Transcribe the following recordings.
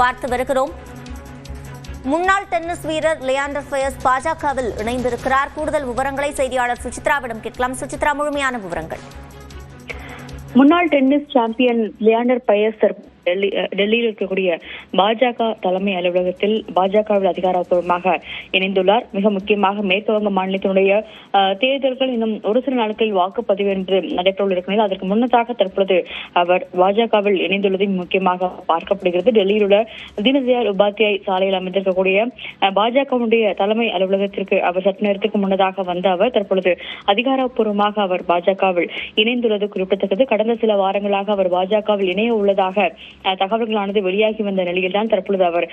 பார்த்து வருகிறோம். முன்னாள் டென்னிஸ் வீரர் லியாண்டர் பயஸ் பாஜகவில் இணைந்திருக்கிறார். கூடுதல் விவரங்களை செய்தியாளர் சுசித்ராவிடம் கேட்கலாம். சுசித்ரா, முழுமையான விவரங்கள். முன்னாள் டென்னிஸ் சாம்பியன் லியாண்டர் பயஸ் டெல்லியில் இருக்கக்கூடிய பாஜக தலைமை அலுவலகத்தில் பாஜகவில் அதிகாரப்பூர்வமாக இணைந்துள்ளார். மிக முக்கியமாக மேற்கு வங்க மாநிலத்தினுடைய தேர்தல்கள் இன்னும் ஒரு சில நாட்களில் வாக்குப்பதிவு என்று நடைபெற இருக்கிறது. அதற்கு முன்னதாக தற்பொழுது அவர் பாஜகவில் இணைந்துள்ளதை முக்கியமாக பார்க்கப்படுகிறது. டெல்லியில் உள்ள தீனதயாள் உபாத்யாய் சாலையில் அமைந்திருக்கக்கூடிய பாஜகவுடைய தலைமை அலுவலகத்திற்கு அவர் சற்று நேரத்துக்கு முன்னதாக வந்த அவர் தற்பொழுது அதிகாரப்பூர்வமாக அவர் பாஜகவில் இணைந்துள்ளது குறிப்பிடத்தக்கது. கடந்த சில வாரங்களாக அவர் பாஜகவில் இணைய உள்ளதாக தகவல்களானது வெளியாகி வந்த நிலையில் தான் தற்பொழுது அவர்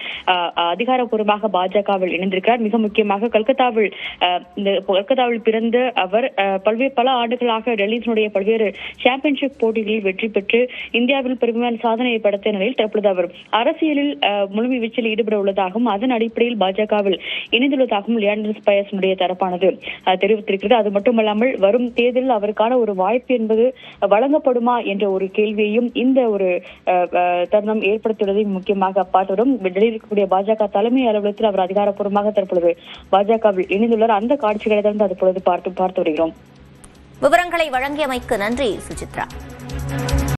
அதிகாரப்பூர்வமாக பாஜகவில் இணைந்திருக்கிறார். மிக முக்கியமாக கல்கத்தாவில் பிறந்து அவர் பல ஆண்டுகளாக டெல்லியினுடைய பல்வேறு சாம்பியன்ஷிப் போட்டிகளில் வெற்றி பெற்று இந்தியாவில் பெருமையான சாதனையை படைத்த நிலையில் தற்பொழுது அவர் அரசியலில் முழுமை வீச்சில் ஈடுபட உள்ளதாகவும் அதன் அடிப்படையில் பாஜகவில் இணைந்துள்ளதாகவும் லியாண்டர் பயஸினுடைய தரப்பானது தெரிவித்திருக்கிறது. அது மட்டுமல்லாமல் வரும் தேர்தலில் அவருக்கான ஒரு வாய்ப்பு என்பது வழங்கப்படுமா என்ற ஒரு கேள்வியையும் இந்த ஒரு தருணம் ஏற்படுத்துவதை முக்கியமாக பார்த்ததும் டெல்லியில் இருக்கக்கூடிய பாஜக தலைமை அலுவலகத்தில் அவர் அதிகாரப்பூர்வமாக தற்பொழுது பாஜகவில் இணைந்துள்ளார். அந்த காட்சிகளை தான் தற்பொழுது பார்த்து வருகிறோம். விவரங்களை வழங்கியமைக்கு நன்றி சுசித்ரா.